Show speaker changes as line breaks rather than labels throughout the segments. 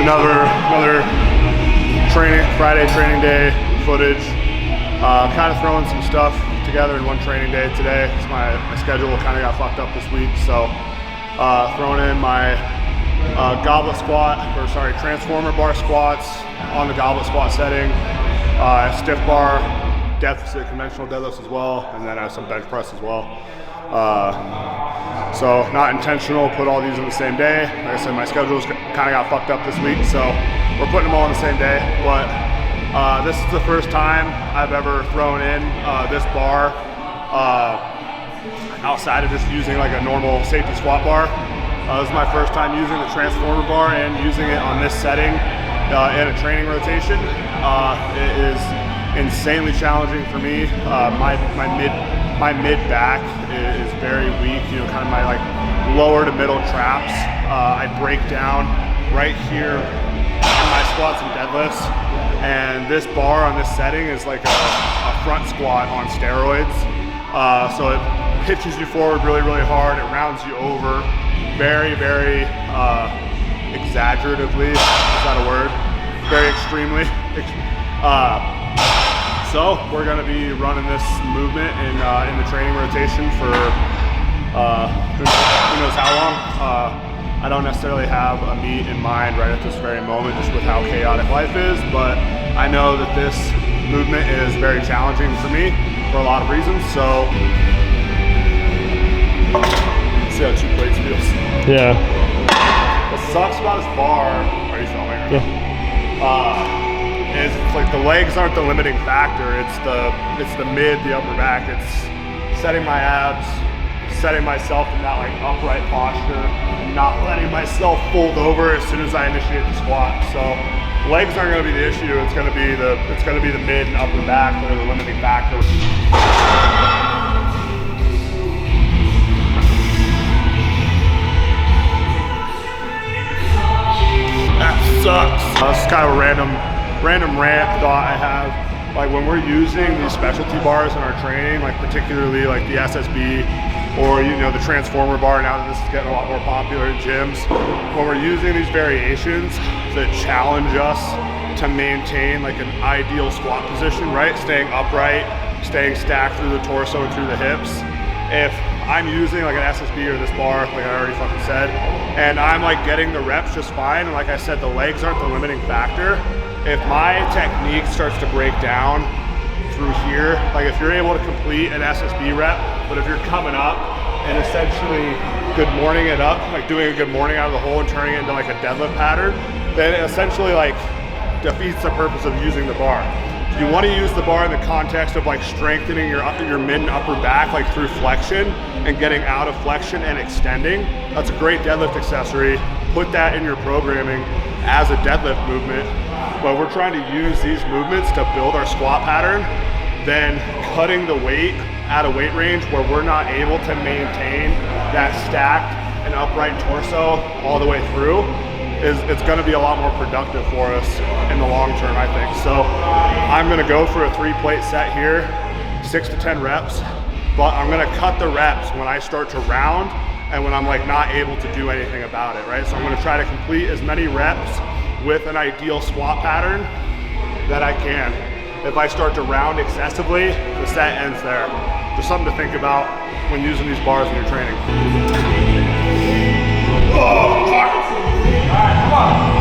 Another Friday training day footage. Kind of throwing some stuff together in one training day today. My schedule kind of got fucked up this week, so throwing in my transformer bar squats on the goblet squat setting, stiff bar, deficit conventional deadlifts as well, and then I have some bench press as well. So not intentional, put all these in the same day. Like I said, my schedule's kind of got fucked up this week, so we're putting them all in the same day. But this is the first time I've ever thrown in this bar outside of just using like a normal safety squat bar. This is my first time using the transformer bar and using it on this setting in a training rotation. It is insanely challenging for me. My mid back is very weak, kind of my like lower to middle traps. I break down right here in my squats and deadlifts, and this bar on this setting is like a front squat on steroids. So it pitches you forward really, really hard. It rounds you over very, very exaggeratively. Is that a word? Very extremely. So we're going to be running this movement in the training rotation for who knows how long. I don't necessarily have a meet in mind right at this very moment, just with how chaotic life is, but I know that this movement is very challenging for me for a lot of reasons. So let's see how 2 plates feels.
Yeah.
What sucks about this bar, are you filming?
Yeah.
Is it's like the legs aren't the limiting factor. It's the mid, the upper back. It's setting my abs, setting myself in that like upright posture, not letting myself fold over as soon as I initiate the squat. So legs aren't going to be the issue. It's going to be the mid and upper back that are the limiting factor. That sucks. This is kind of a random rant thought I have. Like when we're using these specialty bars in our training, like particularly like the SSB or the transformer bar, now that this is getting a lot more popular in gyms, when we're using these variations that challenge us to maintain like an ideal squat position, right? Staying upright, staying stacked through the torso and through the hips. If I'm using like an SSB or this bar, like I already fucking said, and I'm like getting the reps just fine, and like I said, the legs aren't the limiting factor. If my technique starts to break down through here, like if you're able to complete an SSB rep, but if you're coming up and essentially good morning it up, like doing a good morning out of the hole and turning it into like a deadlift pattern, then it essentially like defeats the purpose of using the bar. You want to use the bar in the context of like strengthening your mid and upper back, like through flexion and getting out of flexion and extending. That's a great deadlift accessory. Put that in your programming as a deadlift movement. But we're trying to use these movements to build our squat pattern, then cutting the weight at a weight range where we're not able to maintain that stacked and upright torso all the way through. It's going to be a lot more productive for us in the long term, I think. So I'm going to go for a 3-plate set here, 6 to 10 reps, but I'm going to cut the reps when I start to round and when I'm like not able to do anything about it, right? So I'm going to try to complete as many reps with an ideal squat pattern that I can. If I start to round excessively, the set ends there. Just something to think about when using these bars in your training. Oh, fuck. All right, come on.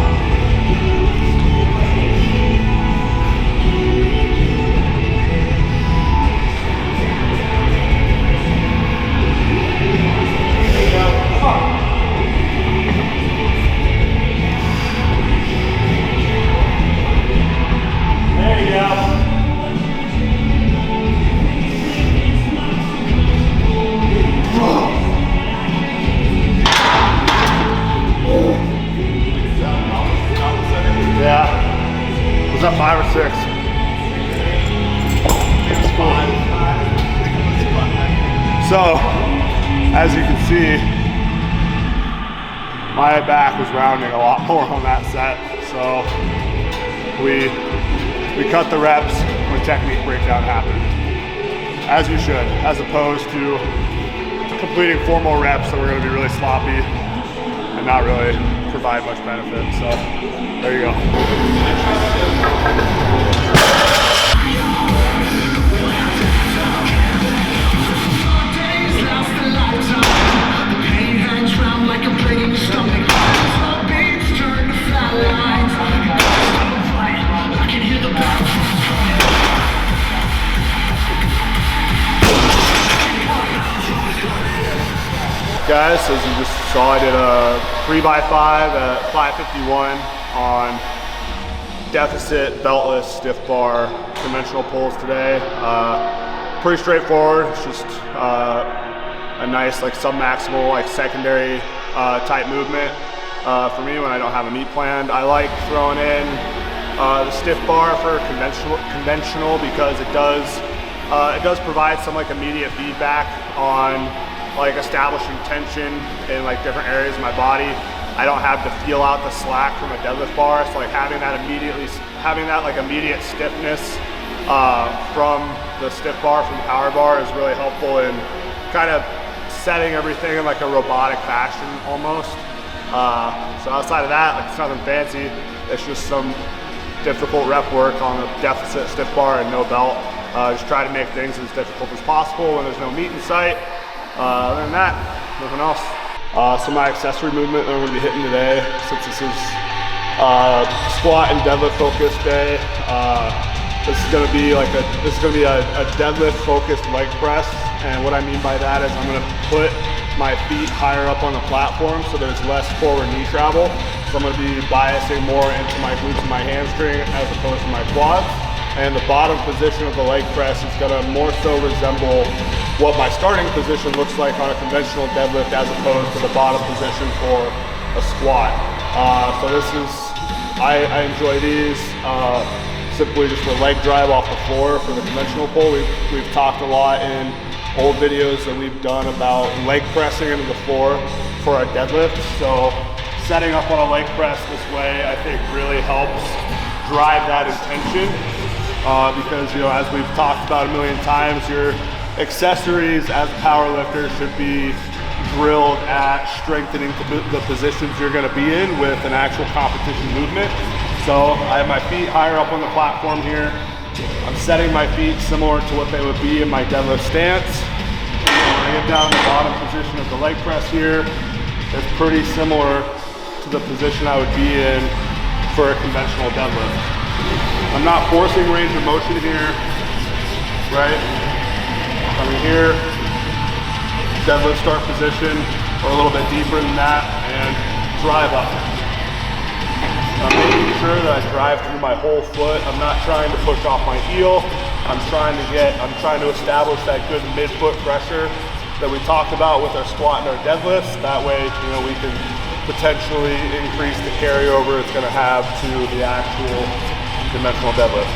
Was that 5 or 6? It's 5. So, as you can see, my back was rounding a lot more on that set. So we cut the reps when technique breakdown happened, as you should, as opposed to completing 4 more reps that were going to be really sloppy and not really provide find much benefit. So there you go. Guys, as you just saw, I did a 3x5 at 551 on deficit, beltless, stiff bar, conventional pulls today. Pretty straightforward. It's just a nice like sub-maximal, like secondary type movement for me when I don't have a meet planned. I like throwing in the stiff bar for conventional because it does provide some like immediate feedback on like establishing tension in like different areas of my body. I don't have to feel out the slack from a deadlift bar, so like having that like immediate stiffness from the stiff bar from the power bar is really helpful in kind of setting everything in like a robotic fashion almost. So outside of that, like it's nothing fancy. It's just some difficult rep work on the deficit stiff bar and no belt. Just try to make things as difficult as possible when there's no meat in sight. Other than that, nothing else. So my accessory movement that I'm going to be hitting today, since this is squat and deadlift focused day, this is going to be a deadlift-focused leg press. And what I mean by that is I'm going to put my feet higher up on the platform so there's less forward knee travel. So I'm going to be biasing more into my glutes and my hamstring as opposed to my quads. And the bottom position of the leg press is going to more so resemble what my starting position looks like on a conventional deadlift as opposed to the bottom position for a squat. So this is, I enjoy these simply just for leg drive off the floor for the conventional pull. We've talked a lot in old videos that we've done about leg pressing into the floor for a deadlift. So setting up on a leg press this way, I think really helps drive that intention because, you know, as we've talked about a million times, your accessories as a power lifter should be drilled at strengthening the positions you're going to be in with an actual competition movement. So I have my feet higher up on the platform here. I'm setting my feet similar to what they would be in my deadlift stance. When I get down in the bottom position of the leg press here, it's pretty similar to the position I would be in for a conventional deadlift. I'm not forcing range of motion here, right? Coming here, deadlift start position, or a little bit deeper than that, and drive up. I'm making sure that I drive through my whole foot. I'm not trying to push off my heel. I'm trying to establish that good mid-foot pressure that we talked about with our squat and our deadlifts. That way, you know, we can potentially increase the carryover it's going to have to the actual conventional deadlift.